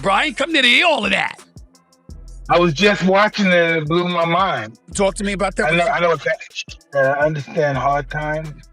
Brian? Come to hear all of that. I was just watching it and it blew my mind. Talk to me about that. I know I understand hard times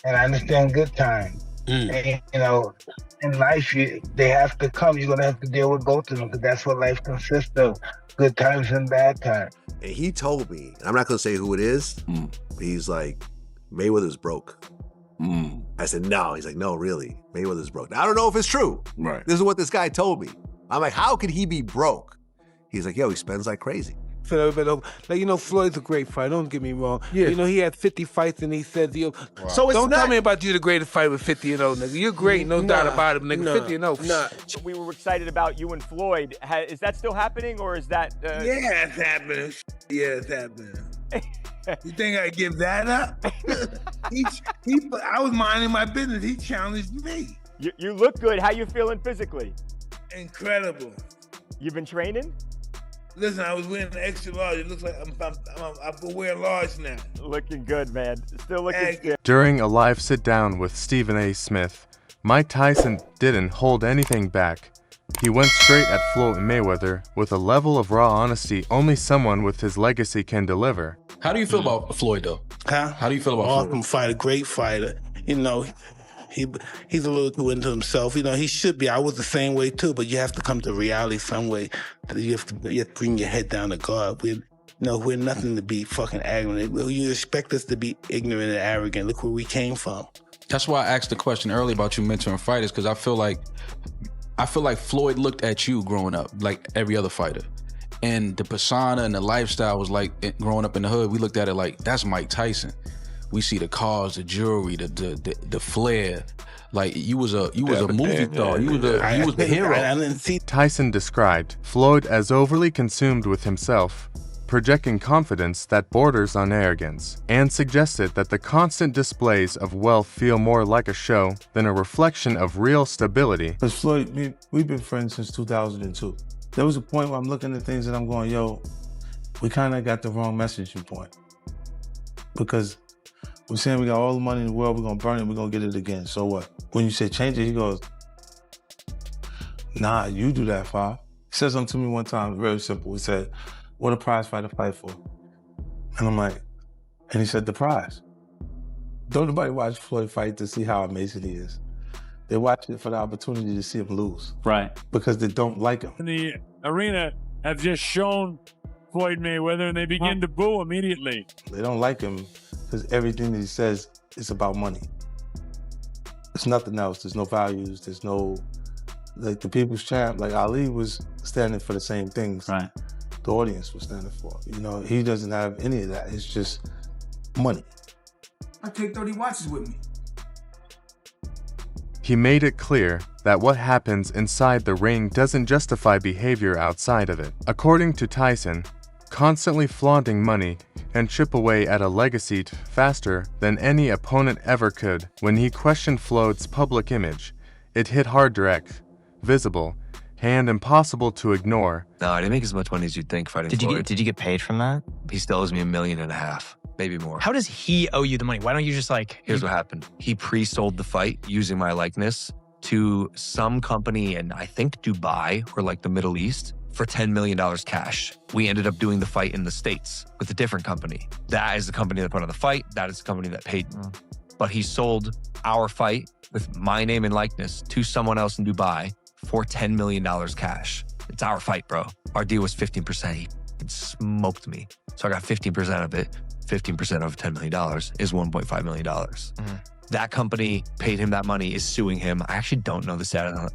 and I understand good times. And, you know, in life, they have to come. You're going to have to deal with both of them because that's what life consists of, good times and bad times. And he told me, and I'm not going to say who it is, but he's like, Mayweather's broke. I said, no. He's like, no, really, Mayweather's broke. Now, I don't know if it's true. Right. This is what this guy told me. I'm like, how could he be broke? He's like, yo, he spends like crazy. For everybody, like, you know, Floyd's a great fighter. Don't get me wrong. Yeah. You know, he had 50 fights and he said, yo, so don't tell me about you the greatest fighter with 50 and 0, nigga. You're great, no doubt about it, nigga. 50 and 0. We were excited about you and Floyd. Is that still happening or is that? Yeah, it's happening. Yeah, it's happening. You think I give that up? I was minding my business. He challenged me. You look good. How you feeling physically? Incredible. You've been training? Listen, I was wearing an extra large. It looks like I can wear large now. Looking good, man. Still looking good. During a live sit-down with Stephen A. Smith, Mike Tyson didn't hold anything back. He went straight at Floyd Mayweather with a level of raw honesty only someone with his legacy can deliver. How do you feel about Floyd, though? Huh? How do you feel about Floyd? Awesome fighter, great fighter. You know, he's a little too into himself. You know, he should be. I was the same way too, but you have to come to reality some way. You have to bring your head down to God. We're nothing to be fucking arrogant. You expect us to be ignorant and arrogant. Look where we came from. That's why I asked the question earlier about you mentoring fighters, because I feel like Floyd looked at you growing up like every other fighter. And the persona and the lifestyle was like, growing up in the hood, we looked at it like, that's Mike Tyson. We see the cars, the jewelry, the flair. Like you was a movie star. You was the hero. Tyson described Floyd as overly consumed with himself, projecting confidence that borders on arrogance, and suggested that the constant displays of wealth feel more like a show than a reflection of real stability. Because Floyd, we've been friends since 2002. There was a point where I'm looking at things and I'm going, yo, we kind of got the wrong messaging point. Because we're saying we got all the money in the world, we're going to burn it, we're going to get it again. So what? When you say change it, he goes, nah, you do that, Five. He said something to me one time, very simple. He said, what a prize fighter fight for? And I'm like, and he said, the prize. Don't nobody watch Floyd fight to see how amazing he is. They watch it for the opportunity to see him lose. Right. Because they don't like him. The arena have just shown Floyd Mayweather and they begin to boo immediately. They don't like him because everything that he says is about money. There's nothing else. There's no values. There's no, like the people's champ, like Ali was standing for the same things. Right. The audience was standing for. You know, he doesn't have any of that. It's just money. I take 30 watches with me. He made it clear that what happens inside the ring doesn't justify behavior outside of it. According to Tyson, constantly flaunting money and chip away at a legacy faster than any opponent ever could. When he questioned Floyd's public image, it hit hard, direct, visible, and impossible to ignore. No, I didn't make as much money as you'd think fighting Floyd. Did you get paid from that? He still owes me $1.5 million, maybe more. How does he owe you the money? Why don't you just like... Here's what happened. He pre-sold the fight using my likeness to some company in, I think, Dubai or like the Middle East for $10 million cash. We ended up doing the fight in the States with a different company. That is the company that put on the fight. That is the company that paid me. But he sold our fight with my name and likeness to someone else in Dubai for $10 million cash. It's our fight, bro. Our deal was 15%. He smoked me. So I got 15% of it. 15% of $10 million is $1.5 million. That company paid him that money, is suing him. I actually don't know the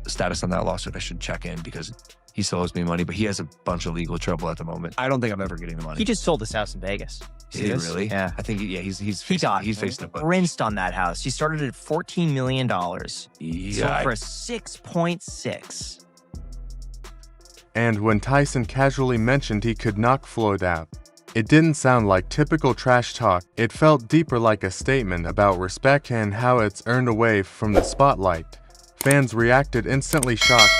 status on that lawsuit. I should check in because he still owes me money, but he has a bunch of legal trouble at the moment. I don't think I'm ever getting the money. He just sold his house in Vegas. Did he really? Yeah. I think, yeah, he's facing a bunch. Rinsed on that house. He started at $14 million. Yeah. Sold for 6.6. And when Tyson casually mentioned he could knock Floyd out, it didn't sound like typical trash talk. It felt deeper like a statement about respect and how it's earned away from the spotlight. Fans reacted instantly shocked,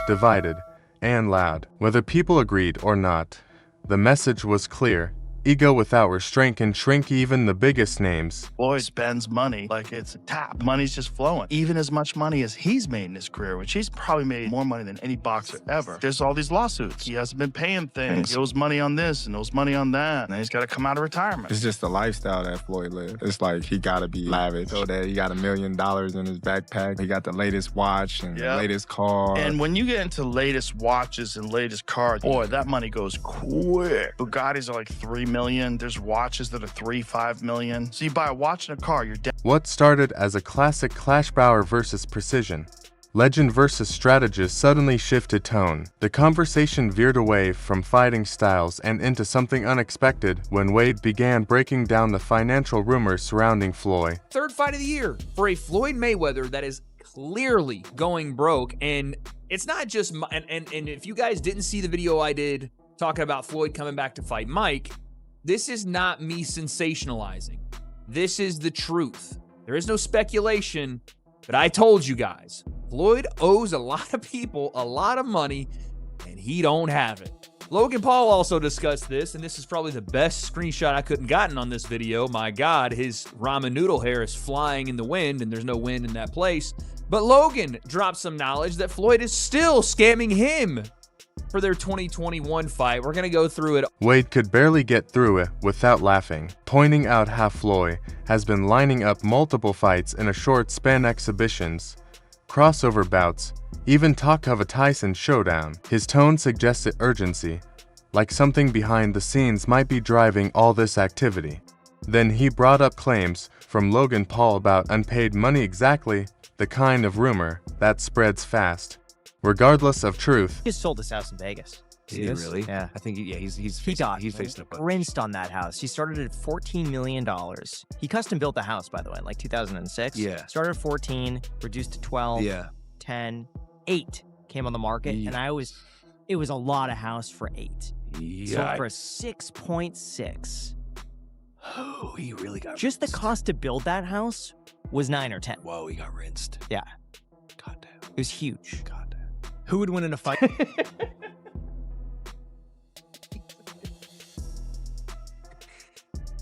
divided, and loud. Whether people agreed or not, the message was clear. ego without restraint can shrink even the biggest names. Floyd spends money like it's a tap. Money's just flowing. Even as much money as he's made in his career, which he's probably made more money than any boxer ever. There's all these lawsuits. He hasn't been paying things. He owes money on this and owes money on that. And then he's got to come out of retirement. It's just the lifestyle that Floyd lives. It's like he got to be lavish. So that he got $1 million in his backpack. He got the latest watch and the latest car. And when you get into latest watches and latest cars, boy, that money goes quick. Bugattis are like $3 million. There's watches that are $3-5 million. So you buy a watch and a car, you're dead. What started as a classic clash Bauer versus precision, legend versus strategist suddenly shifted tone. The conversation veered away from fighting styles and into something unexpected when Wade began breaking down the financial rumors surrounding Floyd. Third fight of the year for a Floyd Mayweather that is clearly going broke. And it's not just, and if you guys didn't see the video I did talking about Floyd coming back to fight Mike, this is not me sensationalizing. This is the truth. There is no speculation, but I told you guys, Floyd owes a lot of people a lot of money, and he don't have it. Logan Paul also discussed this, and this is probably the best screenshot I couldn't gotten on this video. My God, his ramen noodle hair is flying in the wind, and there's no wind in that place. But Logan dropped some knowledge that Floyd is still scamming him for their 2021 fight. We're going to go through it. Wade could barely get through it without laughing, pointing out how Floyd has been lining up multiple fights in a short span, exhibitions, crossover bouts, even talk of a Tyson showdown. His tone suggested urgency, like something behind the scenes might be driving all this activity. Then he brought up claims from Logan Paul about unpaid money, exactly the kind of rumor that spreads fast, regardless of truth. He just sold his house in Vegas. Did he really? Yeah. I think he's facing a bunch. Rinsed on that house. He started at $14 million. He custom built the house, by the way, in like 2006. Yeah. Started at 14, reduced to 12, 10, 8 came on the market, and it was a lot of house for 8. Sold for 6.6. Oh, he really got just rinsed. The cost to build that house was 9 or 10. Whoa, he got rinsed. Yeah. Goddamn. It was huge. Goddamn. Who would win in a fight?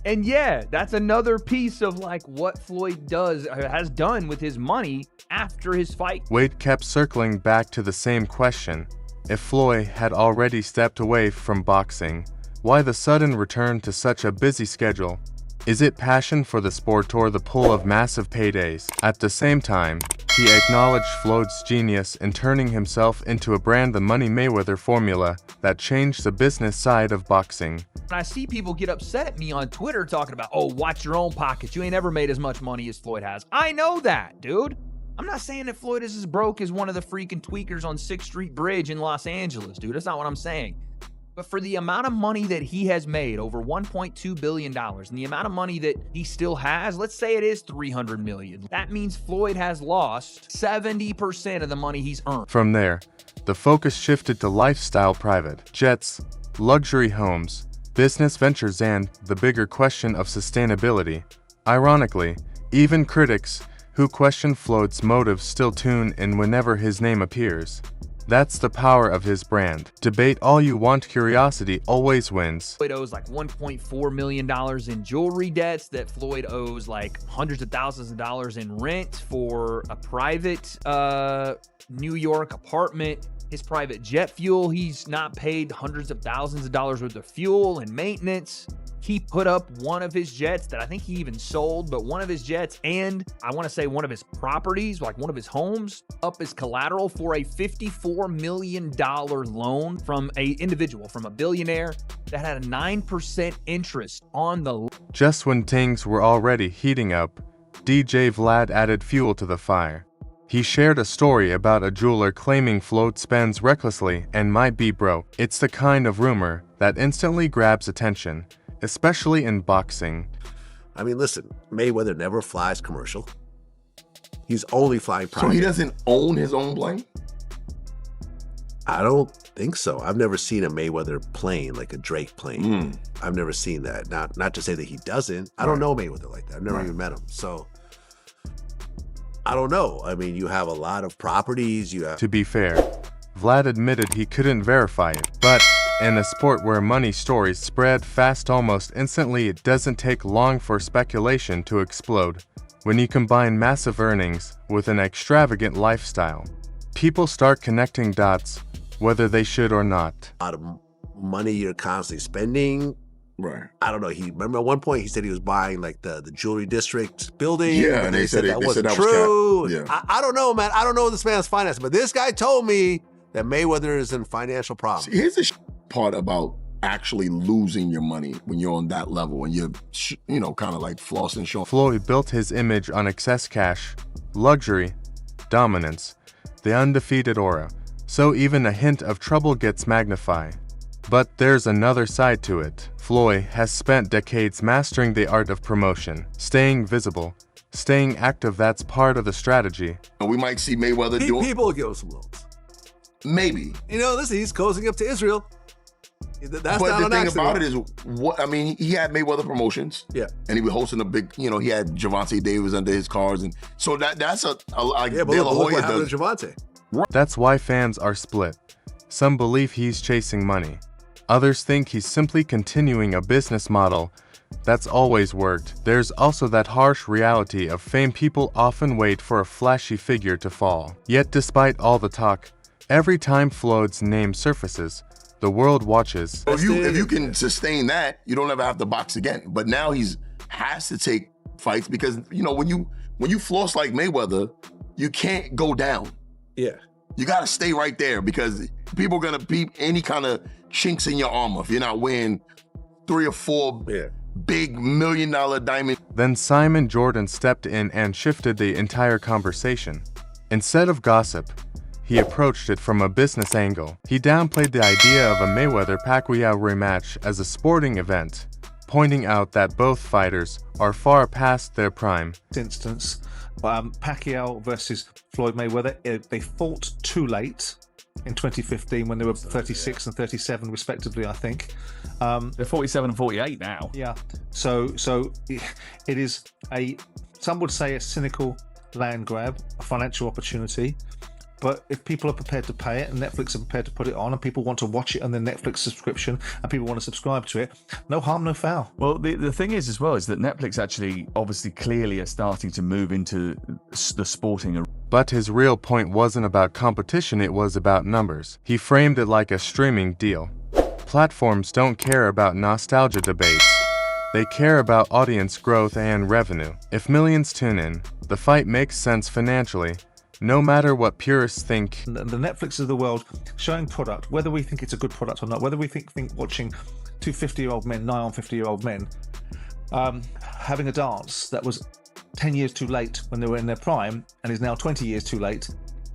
And yeah, that's another piece of like what Floyd has done with his money after his fight. Wade kept circling back to the same question. If Floyd had already stepped away from boxing, why the sudden return to such a busy schedule? Is it passion for the sport or the pull of massive paydays? At the same time, he acknowledged Floyd's genius in turning himself into a brand, the Money Mayweather formula that changed the business side of boxing. I see people get upset at me on Twitter talking about, oh, watch your own pockets. You ain't ever made as much money as Floyd has. I know that, dude. I'm not saying that Floyd is as broke as one of the freaking tweakers on 6th Street Bridge in Los Angeles, dude. That's not what I'm saying. But for the amount of money that he has made, over $1.2 billion, and the amount of money that he still has, let's say it is $300 million. That means Floyd has lost 70% of the money he's earned. From there, the focus shifted to lifestyle, private jets, luxury homes, business ventures, and the bigger question of sustainability. Ironically, even critics who question Floyd's motives still tune in whenever his name appears. That's the power of his brand. Debate all you want, curiosity always wins. Floyd owes like $1.4 million in jewelry debts, that Floyd owes like hundreds of thousands of dollars in rent for a private New York apartment. His private jet fuel, he's not paid hundreds of thousands of dollars worth of fuel and maintenance. He put up one of his jets that I think he even sold, but one of his jets, and I want to say one of his properties, like one of his homes, up as collateral for a $54 million loan from an individual, from a billionaire that had a 9% interest on the. Just when things were already heating up, DJ Vlad added fuel to the fire. He shared a story about a jeweler claiming Floyd spends recklessly and might be broke. It's the kind of rumor that instantly grabs attention, especially in boxing. I mean, listen, Mayweather never flies commercial. He's only flying private. So he doesn't own his own plane? I don't think so. I've never seen a Mayweather plane, like a Drake plane. I've never seen that. Not to say that he doesn't. I don't know Mayweather like that. I've never even met him. So I don't know. I mean, you have a lot of properties. You have. To be fair, Vlad admitted he couldn't verify it, but In a sport where money stories spread fast almost instantly, it doesn't take long for speculation to explode. When you combine massive earnings with an extravagant lifestyle, people start connecting dots, whether they should or not. A lot of money you're constantly spending. Right. I don't know. He remember at one point he said he was buying like the jewelry district building. Yeah, and they said that they wasn't said that was true. cap. I don't know, man. I don't know this man's finances, but this guy told me that Mayweather is in financial problems. See, here's the part about actually losing your money when you're on that level and you're, kind of like flossing, showing. Floyd built his image on excess cash, luxury, dominance, the undefeated aura, so even a hint of trouble gets magnified. But there's another side to it. Floyd has spent decades mastering the art of promotion, staying visible, staying active. That's part of the strategy. And we might see Mayweather doing. People will give us some loans. Maybe. Listen, he's cozying up to Israel. That's but not the an thing accident. about it is, he had Mayweather Promotions. Yeah. And he was hosting a big, he had Javante Davis under his cards. And so that's a like, yeah, but look what happened to Javante. That's why fans are split. Some believe he's chasing money. Others think he's simply continuing a business model that's always worked. There's also that harsh reality of fame. People often wait for a flashy figure to fall. Yet despite all the talk, every time Floyd's name surfaces, the world watches. If you can sustain that, you don't ever have to box again. But now has to take fights because, when you floss like Mayweather, you can't go down. Yeah. You got to stay right there because people are going to peep any kind of chinks in your armor if you're not wearing 3 or 4 big $1 million diamond. Then Simon Jordan stepped in and shifted the entire conversation. Instead of gossip, he approached it from a business angle. He downplayed the idea of a Mayweather-Pacquiao rematch as a sporting event, pointing out that both fighters are far past their prime. Instance, Pacquiao versus Floyd Mayweather, they fought too late in 2015 when they were 36 and 37 respectively, I think. They're 47 and 48 now. Yeah. So it is some would say a cynical land grab, a financial opportunity. But if people are prepared to pay it and Netflix are prepared to put it on and people want to watch it on their Netflix subscription and people want to subscribe to it, no harm, no foul. Well, the thing is as well is that Netflix actually obviously clearly are starting to move into the sporting. But his real point wasn't about competition, it was about numbers. He framed it like a streaming deal. Platforms don't care about nostalgia debates. They care about audience growth and revenue. If millions tune in, the fight makes sense financially. No matter what purists think. The Netflix of the world showing product, whether we think it's a good product or not, whether we think watching two 50-year-old men, nigh on 50-year-old men, having a dance that was 10 years too late when they were in their prime and is now 20 years too late.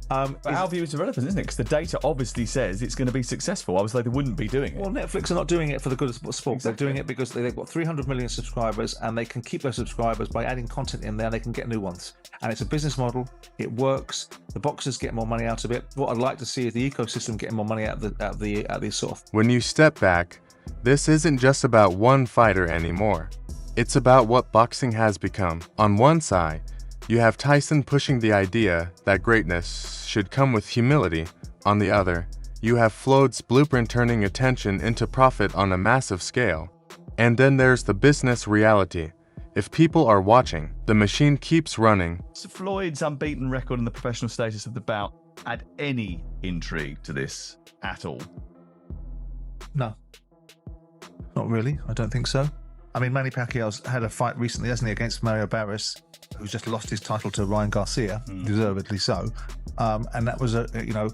But our view is irrelevant, isn't it? Because the data obviously says it's going to be successful. Obviously, they wouldn't be doing it. Well, Netflix are not doing it for the good of sport. Exactly. They're doing it because they've got 300 million subscribers and they can keep those subscribers by adding content in there. They can get new ones. And it's a business model. It works. The boxers get more money out of it. What I'd like to see is the ecosystem getting more money out of the sort of. When you step back, this isn't just about one fighter anymore. It's about what boxing has become. On one side, you have Tyson pushing the idea that greatness should come with humility. On the other, you have Floyd's blueprint turning attention into profit on a massive scale. And then there's the business reality. If people are watching, the machine keeps running. So Floyd's unbeaten record and the professional status of the bout add any intrigue to this at all? No. Not really. I don't think so. I mean, Manny Pacquiao's had a fight recently, hasn't he, against Mario Barris, who's just lost his title to Ryan Garcia, deservedly so. And that was a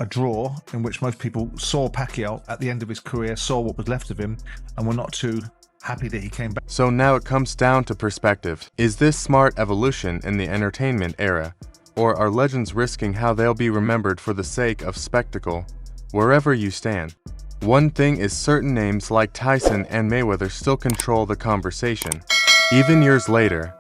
draw in which most people saw Pacquiao at the end of his career, saw what was left of him, and were not too happy that he came back. So now it comes down to perspective. Is this smart evolution in the entertainment era? Or are legends risking how they'll be remembered for the sake of spectacle? Wherever you stand. One thing is certain, names like Tyson and Mayweather still control the conversation. Even years later,